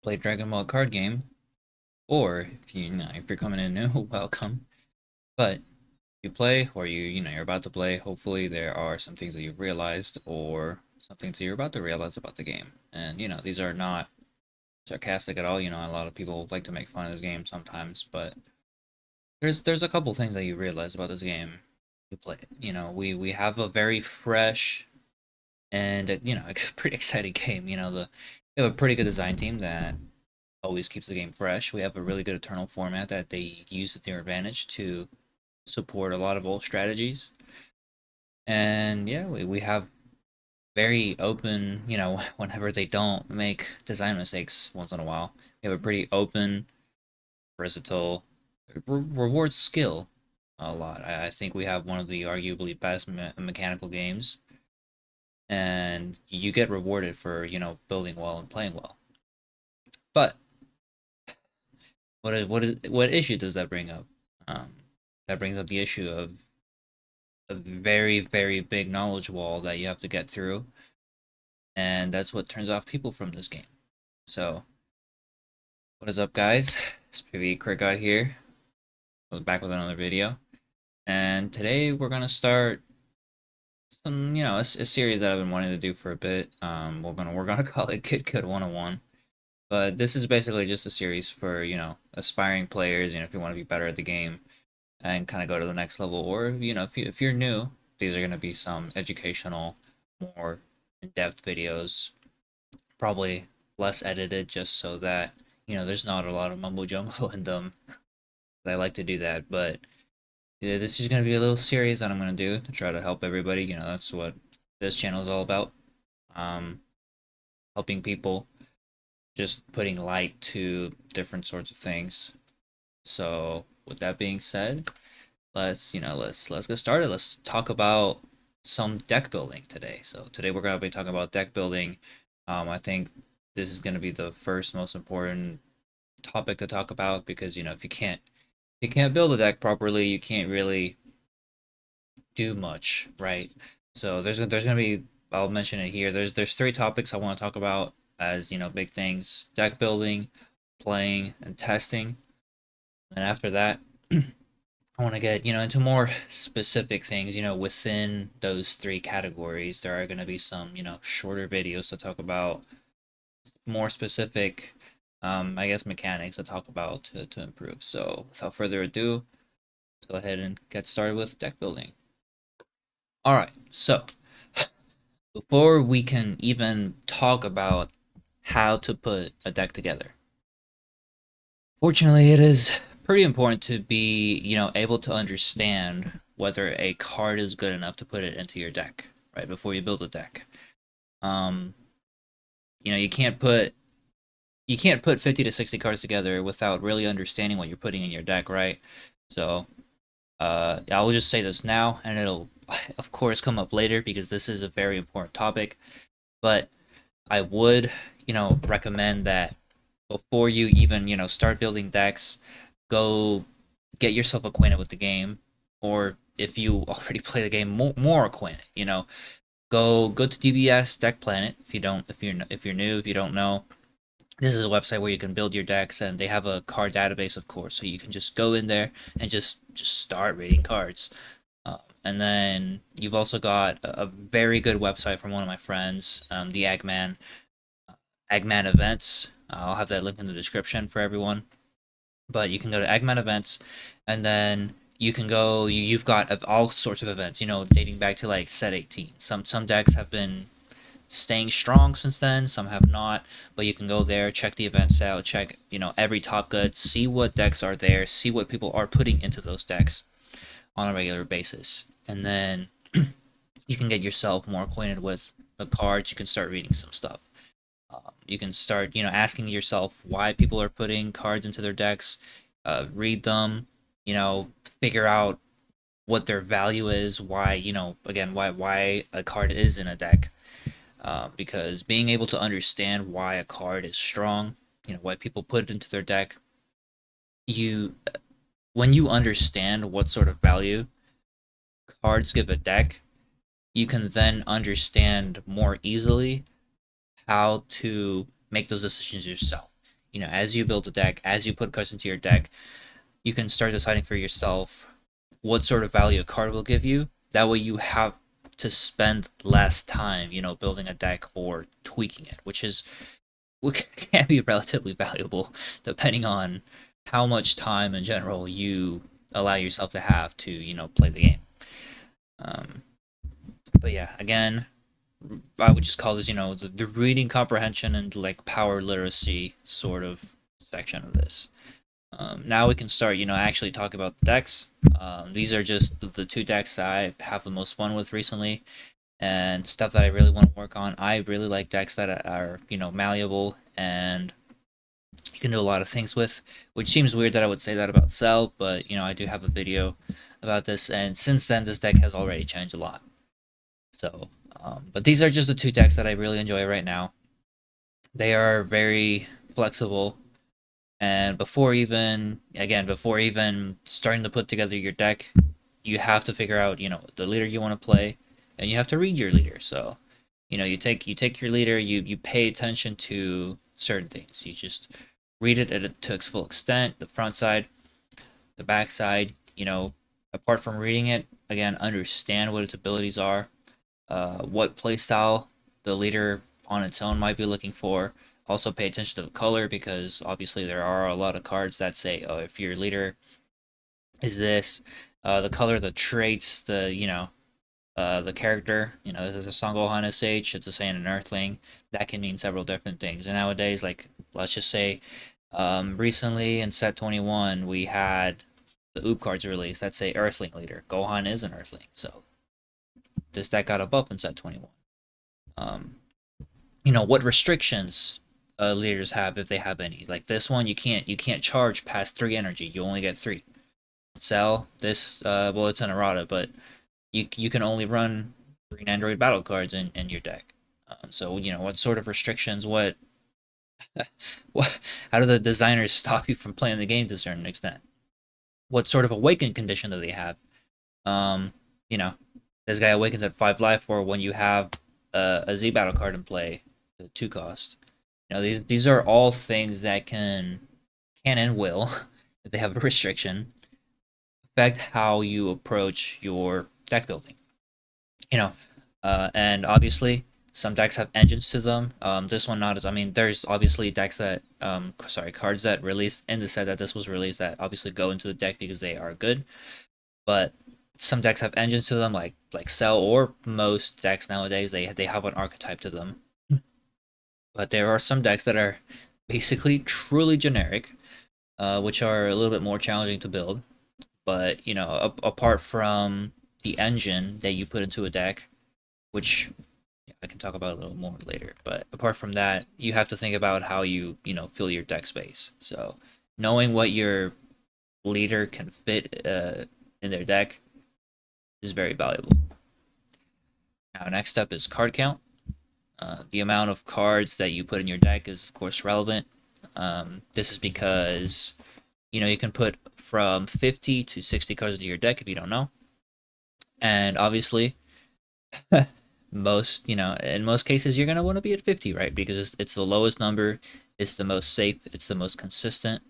play Dragon Ball card game, or if if you're coming in new, welcome. But you play, or you're about to play. Hopefully, there are some things that you've realized, or some things that you're about to realize about the game. And these are not sarcastic at all. A lot of people like to make fun of this game sometimes, but there's a couple things that you realize about this game. You play it. We have a very fresh and it's a pretty exciting game. We have a pretty good design team that always keeps the game fresh. We have a really good Eternal format that they use to their advantage to support a lot of old strategies. And yeah, we have very open, whenever they don't make design mistakes once in a while. We have a pretty open, versatile, rewards skill a lot. I think we have one of the arguably best mechanical games, and you get rewarded for, building well and playing well. But what issue does that bring up? Um, that brings up the issue of a very, very big knowledge wall that you have to get through, and that's what turns off people from this game. So, what is up, guys? It's PvE Quick Guy here. We're back with another video, and today we're gonna start some, a series that I've been wanting to do for a bit. We're gonna call it Git Good 101. But this is basically just a series for, aspiring players, if you want to be better at the game and kind of go to the next level. Or, if you're new, these are going to be some educational, more in-depth videos, probably less edited just so that, there's not a lot of mumbo jumbo in them. I like to do that, but yeah, this is going to be a little series that I'm going to do to try to help everybody. That's what this channel is all about. Um, Helping people, just putting light to different sorts of things. So with that being said, let's get started. Let's talk about some deck building today. So today we're gonna be talking about deck building. I think this is gonna be the first most important topic to talk about because if you can't build a deck properly, you can't really do much, right? So there's gonna be, I'll mention it here. There's three topics I want to talk about as big things: deck building, playing, and testing. And after that, I want to get into more specific things. Within those three categories, there are going to be some shorter videos to talk about more specific, I guess, mechanics to talk about to improve. So without further ado, let's go ahead and get started with deck building. All right, so before we can even talk about how to put a deck together, fortunately, it is pretty important to be, able to understand whether a card is good enough to put it into your deck, right? Before you build a deck. Um, you can't put 50 to 60 cards together without really understanding what you're putting in your deck, right? So, I will just say this now, and it'll, of course, come up later because this is a very important topic. But I would, recommend that before you even, start building decks, go get yourself acquainted with the game, or if you already play the game, more acquainted. Go to DBS DeckPlanet if you're new, if you don't know. This is a website where you can build your decks, and they have a card database, of course, so you can just go in there and just start reading cards. And then you've also got a very good website from one of my friends, the EgmanEvents. I'll have that link in the description for everyone. But you can go to EgmanEvents, and then you can go. You've got all sorts of events. Dating back to like set 18. Some decks have been staying strong since then. Some have not. But you can go there, check the events out, check every top good, see what decks are there, see what people are putting into those decks on a regular basis, and then you can get yourself more acquainted with the cards. You can start reading some stuff. You can start, asking yourself why people are putting cards into their decks. Read them, figure out what their value is. Why, again, why a card is in a deck. Because being able to understand why a card is strong, why people put it into their deck, you when you understand what sort of value cards give a deck, you can then understand more easily how to make those decisions yourself. as you build a deck, as you put cards into your deck, you can start deciding for yourself what sort of value a card will give you. That way you have to spend less time, building a deck or tweaking it, which can be relatively valuable depending on how much time in general you allow yourself to have to, play the game. Um, but yeah, again, I would just call this, the reading comprehension and like power literacy sort of section of this. Now we can start, actually talk about the decks. These are just the two decks that I have the most fun with recently and stuff that I really want to work on. I really like decks that are, malleable and you can do a lot of things with, which seems weird that I would say that about Cell, but, I do have a video about this, and since then, this deck has already changed a lot. So, but these are just the two decks that I really enjoy right now. They are very flexible, and before even starting to put together your deck, you have to figure out, the leader you want to play, and you have to read your leader. So, you take your leader, you pay attention to certain things. You just read it to its full extent, the front side, the back side, apart from reading it, again, understand what its abilities are, what playstyle the leader on its own might be looking for. Also pay attention to the color because obviously there are a lot of cards that say, oh, if your leader is this, the color, the traits, the character, this is a Son Gohan SH, it's a Saiyan and Earthling, that can mean several different things. And nowadays, like, let's just say, recently in set 21, we had the OOP cards released that say Earthling leader. Gohan is an Earthling, so this deck got a buff in set 21. Um, what restrictions leaders have if they have any. Like this one, you can't charge past 3 energy. You only get 3. Cell this well, it's an errata, but you can only run green android battle cards in your deck. So what sort of restrictions? What how do the designers stop you from playing the game to a certain extent? What sort of awakened condition do they have? Um, you know, this guy awakens at 5 life, or when you have a Z battle card in play, the 2 cost. These are all things that can and will, if they have a restriction, affect how you approach your deck building. You know, and obviously some decks have engines to them. This one not as I mean, there's obviously decks that cards that released in the set that this was released that obviously go into the deck because they are good, but some decks have engines to them, like Cell or most decks nowadays. They have an archetype to them, but there are some decks that are basically truly generic, which are a little bit more challenging to build. But apart from the engine that you put into a deck, which I can talk about a little more later. But apart from that, you have to think about how you fill your deck space. So knowing what your leader can fit in their deck is very valuable. Now, next up is card count. The amount of cards that you put in your deck is, of course, relevant. This is because you can put from 50 to 60 cards into your deck if you don't know. And obviously, in most cases, you're going to want to be at 50, right? Because it's the lowest number, it's the most safe, it's the most consistent.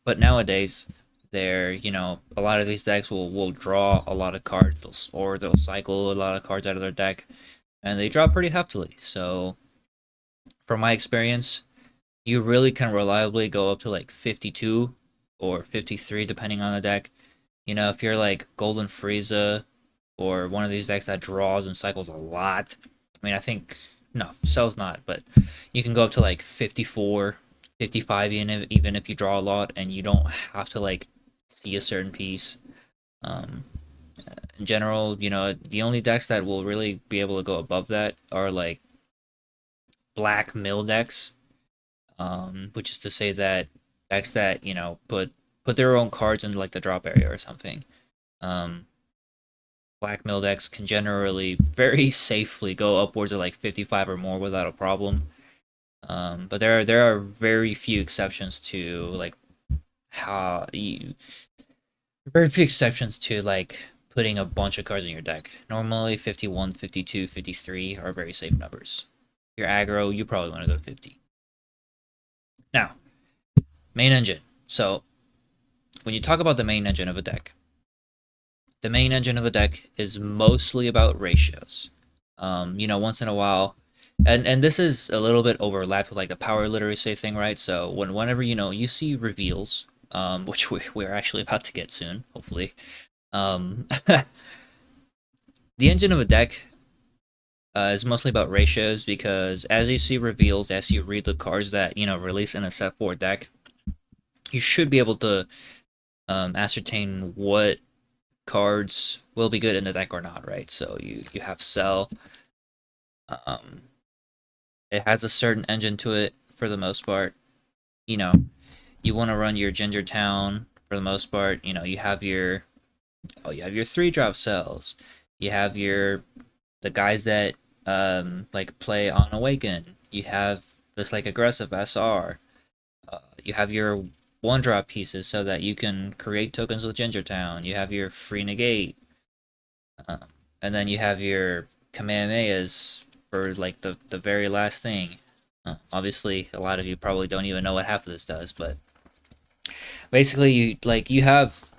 But nowadays, a lot of these decks will draw a lot of cards, they'll cycle a lot of cards out of their deck, and they draw pretty heftily. So, from my experience, you really can reliably go up to like 52 or 53, depending on the deck. If you're like Golden Frieza or one of these decks that draws and cycles a lot. I mean, I think, no, Cell's not, but you can go up to like 54, 55 even if you draw a lot and you don't have to like see a certain piece. Um, in general, the only decks that will really be able to go above that are like black mill decks, which is to say that decks that put their own cards into like the drop area or something. Black mill decks can generally very safely go upwards of like 55 or more without a problem. But there are very few exceptions to like how you very few exceptions to like putting a bunch of cards in your deck. Normally 51, 52, 53 are very safe numbers. Your aggro, you probably want to go 50. Now, Main engine. So when you talk about the main engine of a deck, the main engine of a deck is mostly about ratios. Once in a while, and this is a little bit overlapped with like the power literacy thing, right? So whenever you see reveals, which we're actually about to get soon, hopefully, the engine of a deck is mostly about ratios because as you see reveals, as you read the cards that release in a set 4 deck, you should be able to ascertain what cards will be good in the deck or not, right? So you have Cell. Um, it has a certain engine to it for the most part. You know, you want to run your Ginger Town for the most part. You have your 3-drop cells. You have the guys that like play on Awaken. You have this like aggressive SR. You have your 1-drop pieces so that you can create tokens with Ginger Town. You have your free negate. Uh, and then you have your Kamehamehas for like the very last thing. Obviously, a lot of you probably don't even know what half of this does, but basically, you have,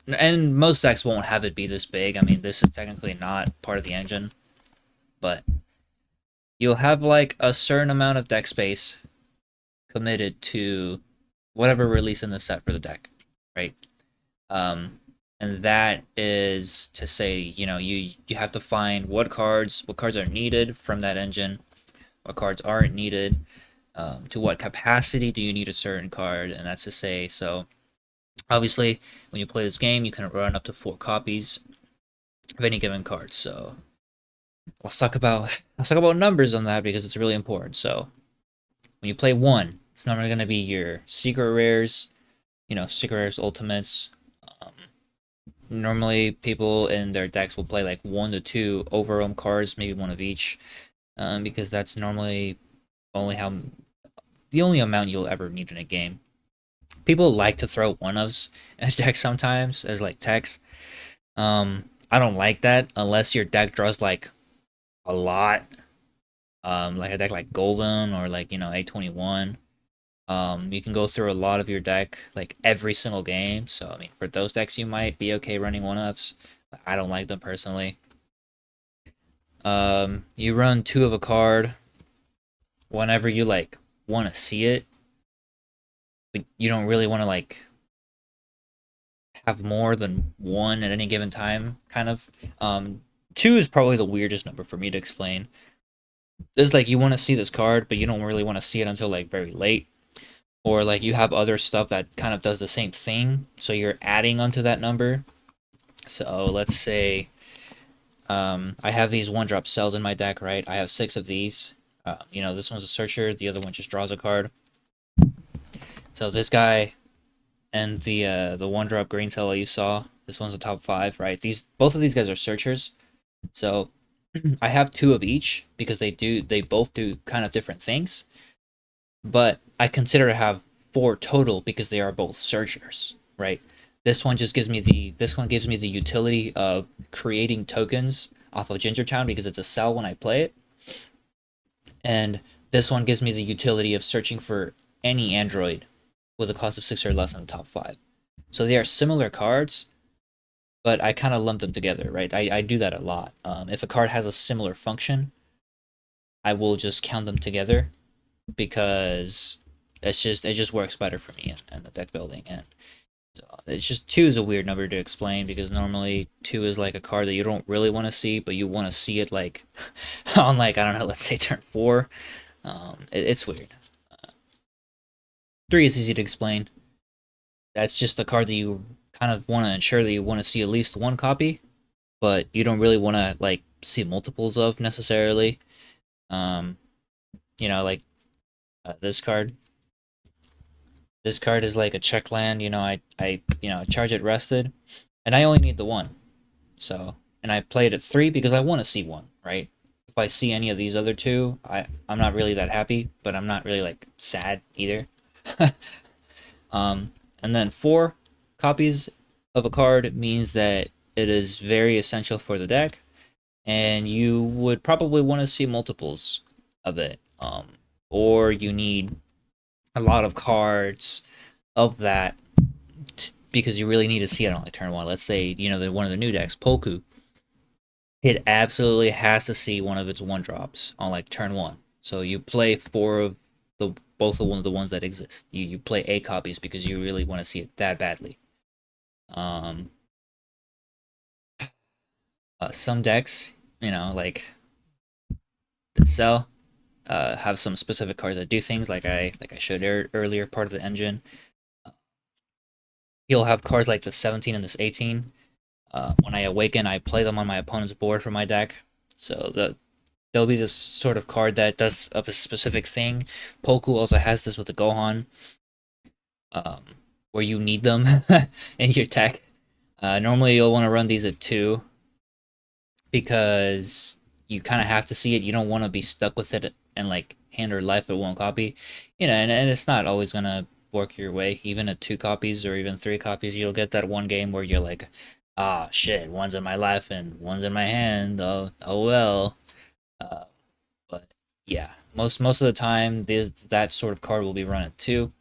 and most decks won't have it be this big. I mean, this is technically not part of the engine, but you'll have like a certain amount of deck space committed to whatever release in the set for the deck, right? Um, and that is to say, you have to find what cards are needed from that engine, what cards aren't needed, to what capacity do you need a certain card, and that's to say, so obviously when you play this game, you can run up to 4 copies of any given card. So let's talk about numbers on that because it's really important. So when you play one, it's normally going to be your secret rares, secret rares ultimates. Um, Normally, people in their decks will play like 1 to 2 overwhelm cards, maybe one of each, because that's normally only how the only amount you'll ever need in a game. People like to throw one-ofs in a deck sometimes as like text. I don't like that unless your deck draws like a lot, like a deck like Golden or like A21. You can go through a lot of your deck like every single game. So I mean, for those decks, you might be okay running one-ofs. I don't like them personally. You run 2 of a card whenever you like want to see it, but you don't really want to like have more than 1 at any given time. Kind of. 2 is probably the weirdest number for me to explain. It's like you want to see this card, but you don't really want to see it until like very late. Or like you have other stuff that kind of does the same thing, so you're adding onto that number. So let's say I have these 1-drop cells in my deck, right? I have 6 of these. This one's a searcher, the other one just draws a card. So this guy and the 1-drop green cell you saw, this one's a top 5, right? Both of these guys are searchers. So I have 2 of each because they both do kind of different things. But I consider to have 4 total because they are both searchers, right? This one gives me the utility of creating tokens off of Gingertown because it's a cell when I play it. And this one gives me the utility of searching for any android with a cost of 6 or less in the top 5. So they are similar cards, but I kind of lump them together, right? I do that a lot. If a card has a similar function, I will just count them together because it just works better for me in the deck building. And so it's just 2 is a weird number to explain because normally 2 is like a card that you don't really want to see, but you want to see it like on like I don't know, let's say turn 4. It's weird. 3 is easy to explain. That's just a card that you kind of want to ensure that you want to see at least 1 copy, but you don't really want to like see multiples of necessarily. Like this card. This card is like a check land. I charge it rested, and I only need the 1. So, and I play it at 3 because I want to see 1, right? If I see any of these other 2, I'm not really that happy, but I'm not really like sad either. And then 4 copies of a card means that it is very essential for the deck, and you would probably want to see multiples of it. Or you need a lot of cards of that because you really need to see it on like turn one. Let's say one of the new decks, Polku, it absolutely has to see one of its one drops on like turn one. So you play four of the both of one of the ones that exist. You play 8 copies because you really want to see it that badly. Um, some decks, like the Cell, have some specific cards that do things like I showed earlier, part of the engine. He'll have cards like the 17 and this 18. When I awaken, I play them on my opponent's board for my deck. So there'll be this sort of card that does a specific thing. Poku also has this with the Gohan, um, where you need them in your deck. Normally, you'll want to run these at 2 because you kind of have to see it. You don't want to be stuck with it and like hand or life at 1 copy. And it's not always going to work your way. Even at 2 copies or even 3 copies, you'll get that one game where you're like, ah, shit, one's in my life and one's in my hand. Oh well. Uh, but yeah, most of the time, that sort of card will be run at 2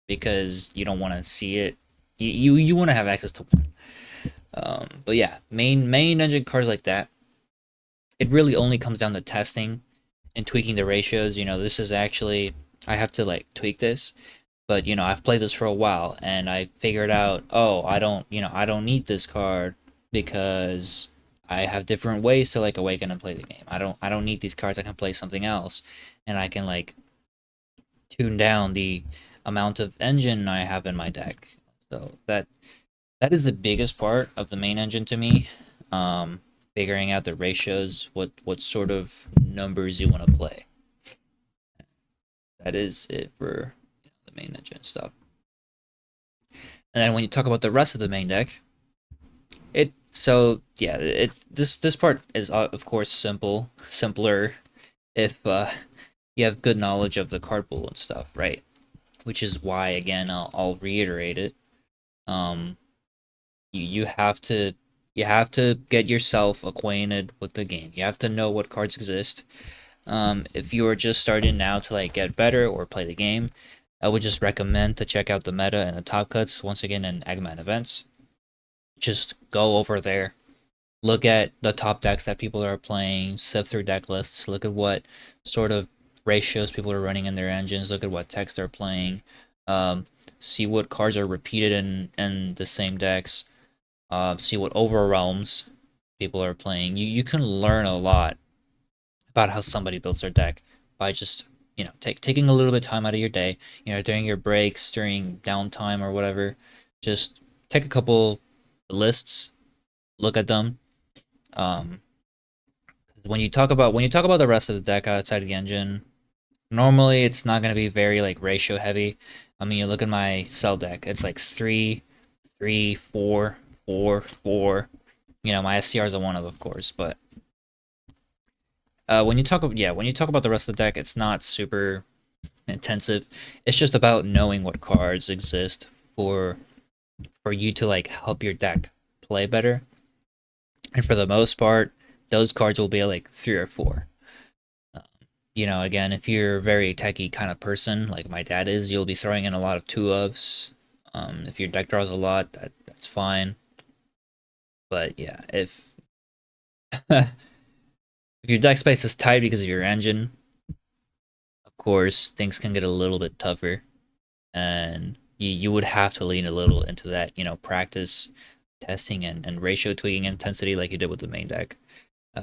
because you don't want to see it. You want to have access to one. But yeah, main engine cards like that, it really only comes down to testing and tweaking the ratios. This is actually, I have to like tweak this, but I've played this for a while and I figured out, oh, I don't need this card because I have different ways to like awaken and play the game. I don't need these cards. I can play something else and I can like tune down the amount of engine I have in my deck. So that is the biggest part of the main engine to me. Um, Figuring out the ratios, what sort of numbers you want to play. That is it for the main engine stuff. And then when you talk about the rest of the main deck, this part is of course simpler if you have good knowledge of the card pool and stuff, right? Which is why again I'll reiterate it. Um, you have to get yourself acquainted with the game. You have to know what cards exist. If you are just starting now to like get better or play the game, I would just recommend to check out the meta and the top cuts once again in EgmanEvents. Just go over there, look at the top decks that people are playing, sift through deck lists, look at what sort of ratios people are running in their engines, look at what decks they're playing, see what cards are repeated in the same decks, see what overwhelms people are playing. You can learn a lot about how somebody builds their deck by just taking a little bit of time out of your day, during your breaks, during downtime or whatever. Just take a couple lists, look at them. Um, when you talk about the rest of the deck outside of the engine, normally it's not gonna be very like ratio heavy. I mean, you look at my cell deck; it's like 3, 3, 4, 4, 4. My SCR is a one of course, but when you talk about the rest of the deck, it's not super intensive. It's just about knowing what cards exist for you to like help your deck play better. And for the most part, those cards will be like 3 or 4. Um, again, if you're a very techie kind of person, like my dad is, you'll be throwing in a lot of 2 ofs. If your deck draws a lot, that's fine. But yeah, if if your deck space is tight because of your engine, of course things can get a little bit tougher, and you would have to lean a little into that, practice testing and ratio tweaking intensity like you did with the main deck.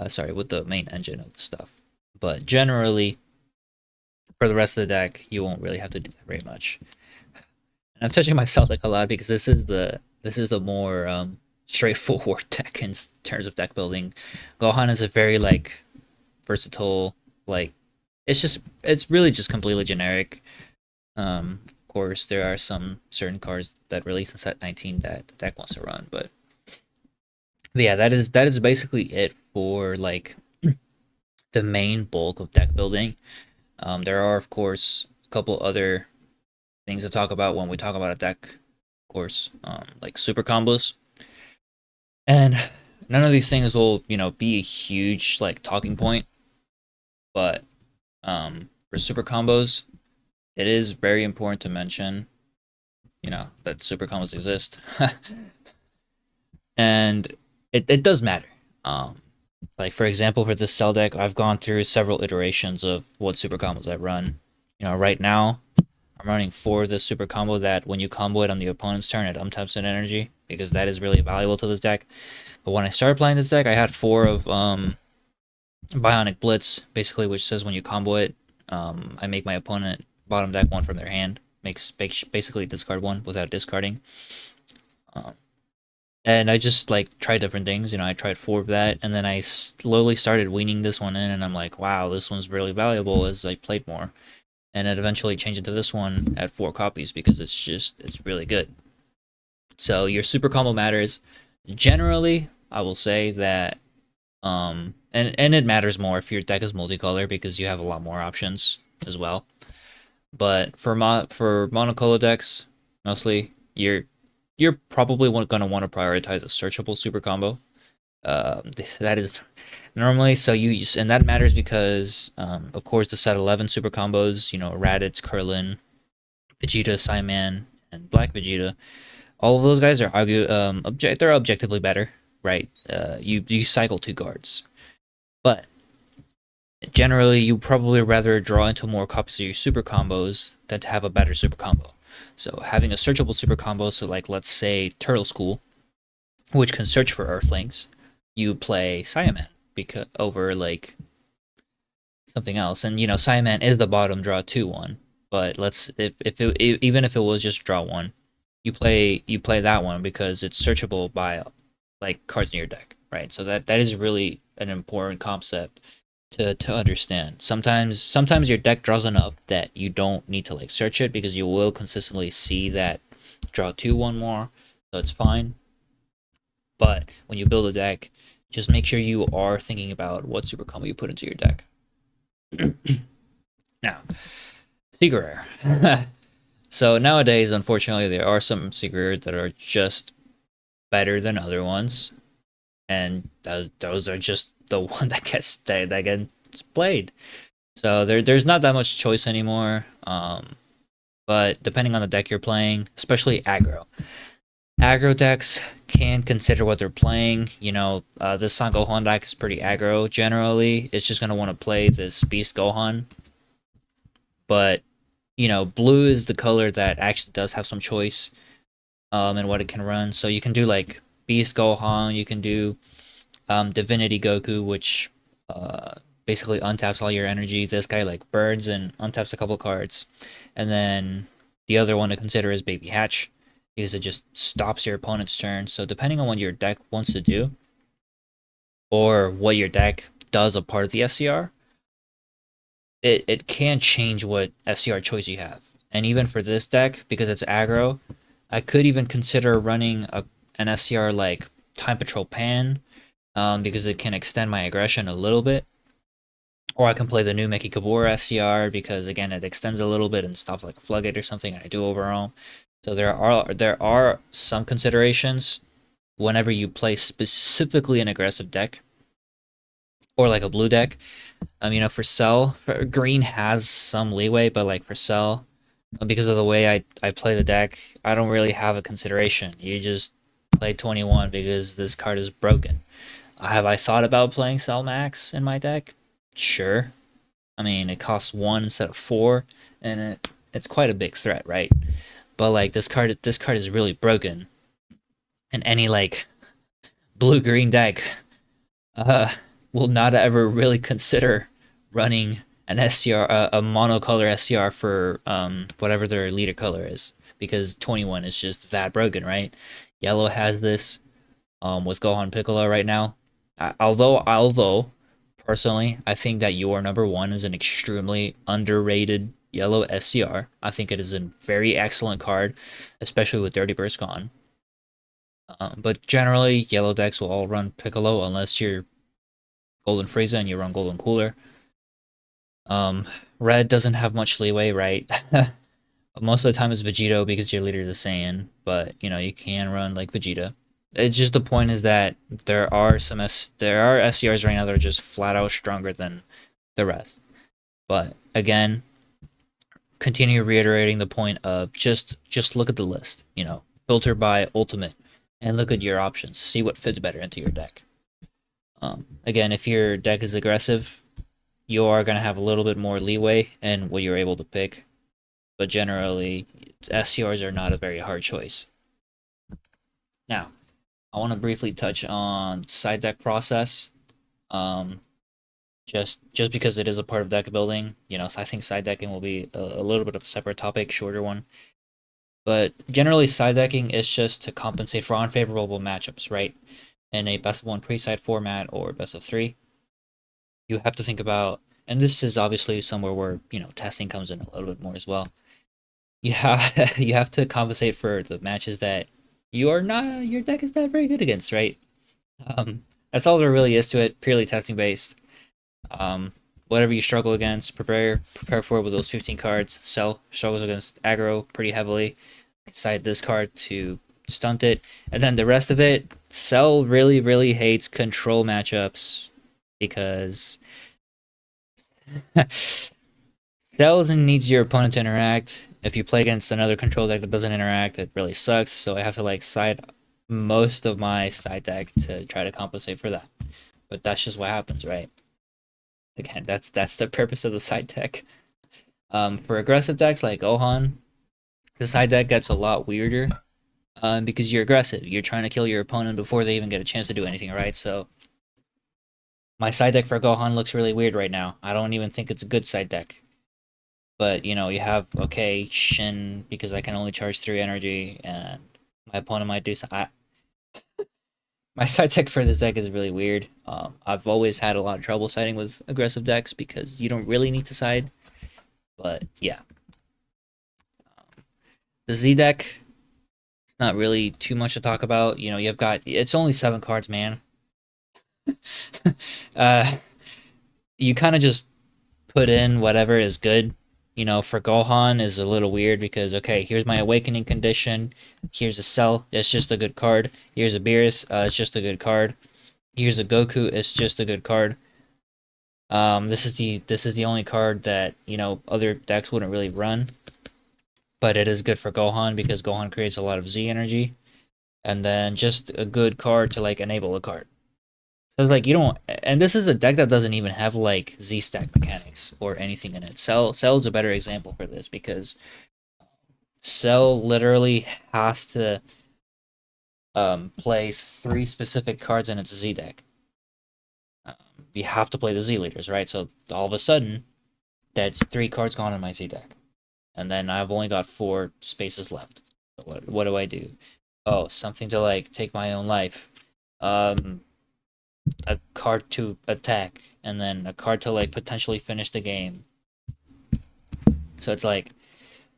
Sorry, with the main engine of the stuff. But generally, for the rest of the deck, you won't really have to do that very much. And I'm touching myself like a lot because this is the more straightforward deck in terms of deck building. Gohan is a very like versatile, like it's really just completely generic. Of course, there are some certain cards that release in set 19 that the deck wants to run, but yeah, that is basically it for like the main bulk of deck building. There are of course a couple other things to talk about when we talk about a deck, of course, like super combos, and none of these things will be a huge like talking point, but for super combos, it is very important to mention you know, that super combos exist. And it does matter. Like for example, for this cell deck, I've gone through several iterations of what super combos I run. You know, right now I'm running for this super combo that when you combo it on the opponent's turn, it untaps an energy because that is really valuable to this deck. But when I started playing this deck, I had 4 of Bionic Blitz, basically, which says when you combo it, I make my opponent bottom deck 1 from their hand. Makes basically discard 1 without discarding. And I just like tried different things. You know, I tried 4 of that, and then I slowly started weaning this one in, and I'm like, wow, this one's really valuable as I played more. And it eventually changed into this one at 4 copies because it's really good. So your super combo matters. Generally, I will say that and it matters more if your deck is multicolor because you have a lot more options as well. But for monocolor decks, mostly you're probably going to want to prioritize a searchable super combo. That is normally so and that matters because of course the set 11 super combos, you know, Raditz, Krillin, Vegeta, Saiyaman, and Black Vegeta. All of those guys are they're objectively better, right? You cycle 2 guards, but generally you probably rather draw into more copies of your super combos than to have a better super combo. So having a searchable super combo, so like let's say Turtle School, which can search for Earthlings, you play Saiyaman because over like something else, and you know Saiyaman is the bottom draw 2/1. But even if it was just draw 1, you play that one because it's searchable by like cards in your deck, right? So that is really an important concept to understand. Sometimes your deck draws enough that you don't need to like search it because you will consistently see that draw 2/1 more, so it's fine. But when you build a deck, just make sure you are thinking about what super combo you put into your deck. Now, secret rare. So nowadays, unfortunately, there are some secret rares that are just better than other ones, and those are just the one that gets played. So there's not that much choice anymore. But depending on the deck you're playing, especially aggro decks can consider what they're playing. You know, this Son Gohan deck is pretty aggro generally. It's just gonna want to play this Beast Gohan, but you know, blue is the color that actually does have some choice in what it can run. So you can do like Beast Gohan, you can do Divinity Goku, which basically untaps all your energy. This guy like burns and untaps a couple cards. And then the other one to consider is Baby Hatch, because it just stops your opponent's turn. So depending on what your deck wants to do, or what your deck does a part of the SCR, it can change what SCR choice you have. And even for this deck, because it's aggro, I could even consider running an SCR like Time Patrol Pan, because it can extend my aggression a little bit. Or I can play the new Meki Kabura SCR because again it extends a little bit and stops like a floodgate or something, and I do overall. So there are some considerations whenever you play specifically an aggressive deck or like a blue deck. You know, for Cell, green has some leeway, but like for Cell, because of the way I play the deck, I don't really have a consideration. You just play 21 because this card is broken. Have I thought about playing Cell Max in my deck? Sure. I mean, it costs 1 instead of 4, and it's quite a big threat, right? But like this card is really broken, and any like blue green deck uh will not ever really consider running an SCR, a monocolor SCR for whatever their leader color is, because 21 is just that broken, right? Yellow has this with Gohan Piccolo right now. Although personally, I think that your number 1 is an extremely underrated yellow SCR. I think it is a very excellent card, especially with Dirty Burst gone. But generally, yellow decks will all run Piccolo unless you're Golden Frieza and you run Golden Cooler. Red doesn't have much leeway, right? Most of the time it's Vegito because your leader is a Saiyan, but you know you can run like Vegeta. It's just the point is that there are SCRs right now that are just flat out stronger than the rest. But again, continue reiterating the point of just look at the list, you know, filter by ultimate and look at your options, see what fits better into your deck. Again, if your deck is aggressive, you are going to have a little bit more leeway in what you're able to pick, but generally SCRs are not a very hard choice. Now, I want to briefly touch on side deck process. Just because it is a part of deck building, you know, so I think side decking will be a little bit of a separate topic, shorter one. But generally, side decking is just to compensate for unfavorable matchups, right? In a best of one pre-side format or best of three, you have to think about, and this is obviously somewhere where, you know, testing comes in a little bit more as well. You have you have to compensate for the matches that your deck is not very good against, right? That's all there really is to it, purely testing based. Um, Whatever you struggle against, prepare for with those 15 cards. Cell struggles against aggro pretty heavily. Decide this card to stunt it, and then the rest of it, Cell really hates control matchups because Cell needs your opponent to interact. If you play against another control deck that doesn't interact, it really sucks. So I have to like side most of my side deck to try to compensate for that. But that's just what happens, right? Again, that's the purpose of the side deck. For aggressive decks like Gohan, the side deck gets a lot weirder because you're aggressive. You're trying to kill your opponent before they even get a chance to do anything, right? So my side deck for Gohan looks really weird right now. I don't even think it's a good side deck. But, you know, you have, okay, Shin, because I can only charge 3 energy, and my opponent might do something. My side deck for this deck is really weird. I've always had a lot of trouble siding with aggressive decks because you don't really need to side. But, yeah. The Z deck, it's not really too much to talk about. You know, you've got, it's only 7 cards, man. uh, you kind of just put in whatever is good. You know, for Gohan is a little weird because, okay, here's my Awakening condition. Here's a Cell, it's just a good card. Here's a Beerus, it's just a good card. Here's a Goku, it's just a good card. This is the only card that, you know, other decks wouldn't really run, but it is good for Gohan because Gohan creates a lot of Z energy, and then just a good card to like enable a card. So it's like you don't, and this is a deck that doesn't even have like Z stack mechanics or anything in it. Cell's a better example for this because Cell literally has to play 3 specific cards in its Z deck. You have to play the Z leaders, right? So all of a sudden, that's 3 cards gone in my Z deck, and then I've only got 4 spaces left. What do I do? Oh, something to like take my own life. A card to attack, and then a card to like potentially finish the game. So it's like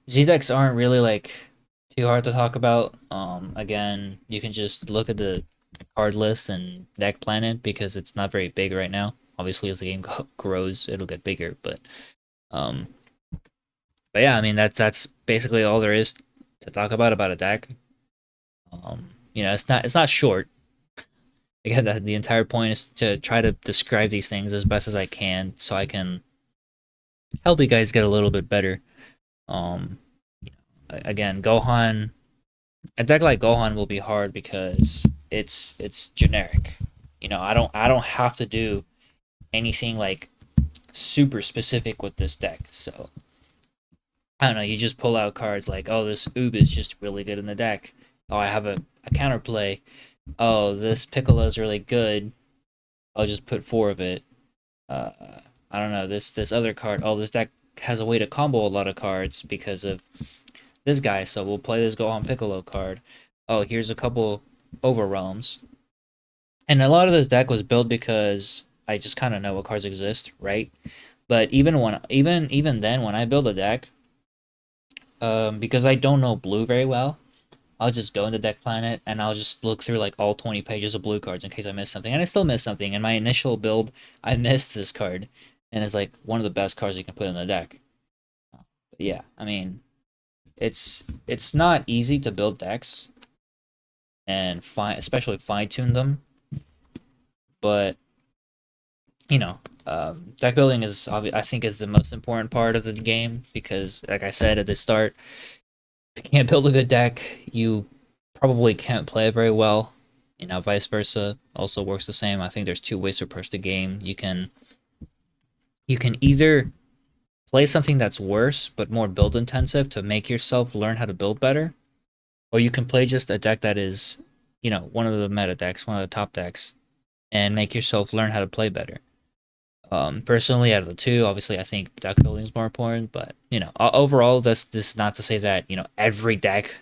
Z decks aren't really like too hard to talk about. Again, you can just look at the card list and DeckPlanet because it's not very big right now. Obviously, as the game grows, it'll get bigger. Um, but yeah, I mean that's basically all there is to talk about a deck. You know, it's not short. Again, the entire point is to try to describe these things as best as I can, so I can help you guys get a little bit better. Um, Again, Gohan, a deck like Gohan will be hard because it's generic. You know, I don't have to do anything like super specific with this deck. So I don't know. You just pull out cards like, oh, this Oob is just really good in the deck. Oh, I have a counterplay. Oh, this Piccolo is really good. I'll just put 4 of it. Uh, I don't know. This other card. Oh, this deck has a way to combo a lot of cards because of this guy. So we'll play this Gohan Piccolo card. Oh, here's a couple Overrealms. And a lot of this deck was built because I just kind of know what cards exist, right? But even then, when I build a deck, because I don't know blue very well, I'll just go into DeckPlanet and I'll just look through like all 20 pages of blue cards in case I miss something. And I still miss something. In my initial build, I missed this card, and it's like one of the best cards you can put in the deck. But yeah, I mean, it's not easy to build decks and especially fine tune them. But you know, deck building is I think is the most important part of the game because, like I said at the start, if you can't build a good deck, you probably can't play it very well. You know, vice versa also works the same. I think there's two ways to approach the game. You can either play something that's worse but more build intensive to make yourself learn how to build better, or you can play just a deck that is, one of the meta decks, one of the top decks, and make yourself learn how to play better. Personally, out of the two, obviously, I think deck building is more important. But overall, this is not to say that every deck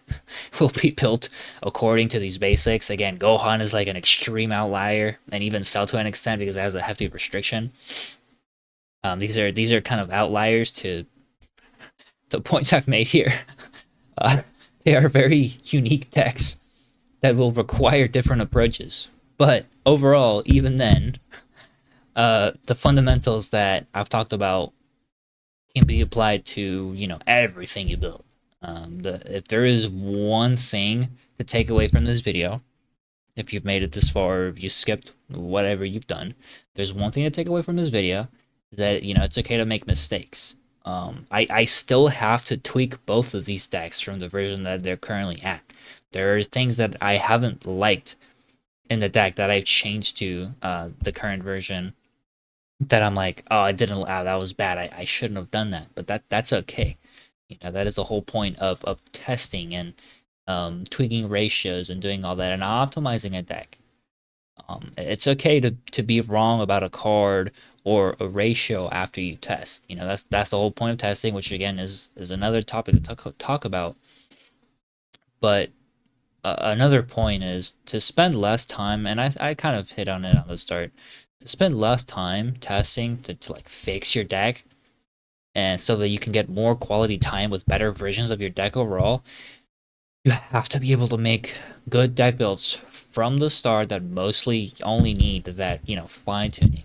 will be built according to these basics. Again, Gohan is like an extreme outlier, and even Cell to an extent because it has a hefty restriction. These are kind of outliers to the points I've made here. Uh, they are very unique decks that will require different approaches. But overall, even then, the fundamentals that I've talked about can be applied to everything you build. If there is one thing to take away from this video, if you've made it this far, or if you skipped whatever you've done, there's one thing to take away from this video, that it's okay to make mistakes. I still have to tweak both of these decks from the version that they're currently at. There's things that I haven't liked in the deck that I've changed to the current version that I'm like, oh, that was bad. I shouldn't have done that. But that's okay. That is the whole point of testing and tweaking ratios and doing all that and optimizing a deck. It's okay to be wrong about a card or a ratio after you test. That's the whole point of testing, which again is another topic to talk about. But another point is to spend less time, and I kind of hit on it on the start, to spend less time testing to like fix your deck, and so that you can get more quality time with better versions of your deck overall. You have to be able to make good deck builds from the start that mostly only need that fine tuning,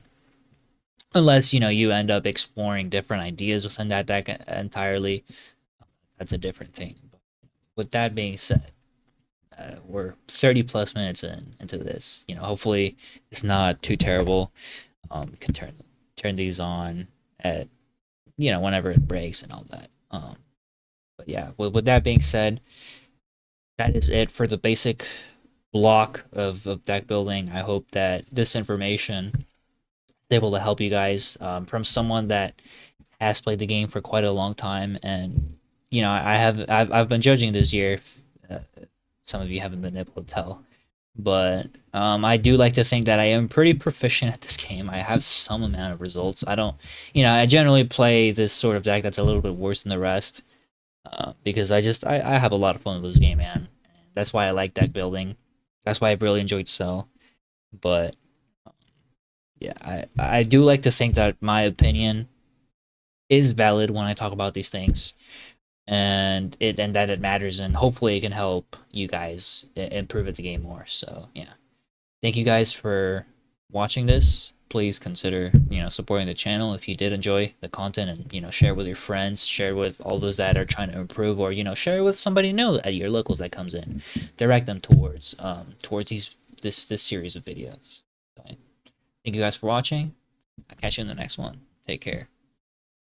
unless you end up exploring different ideas within that deck entirely. That's a different thing. But with that being said, we're 30 plus minutes into this. Hopefully it's not too terrible. We can turn these on at whenever it breaks and all that. But yeah, with that being said, that is it for the basic block of deck building. I hope that this information is able to help you guys, from someone that has played the game for quite a long time. And I've been judging this year. Uh, some of you haven't been able to tell, but I do like to think that I am pretty proficient at this game. I have some amount of results. I don't, I generally play this sort of deck that's a little bit worse than the rest, because I have a lot of fun with this game, man. That's why I like deck building. That's why I've really enjoyed Cell. But yeah, I do like to think that my opinion is valid when I talk about these things, and that it matters, and hopefully it can help you guys improve at the game more. So yeah, thank you guys for watching this. Please consider supporting the channel if you did enjoy the content, and share with your friends, share with all those that are trying to improve, or share with somebody new at your locals that comes in. Direct them towards this series of videos. Okay. Thank you guys for watching. I'll catch you in the next one. Take care.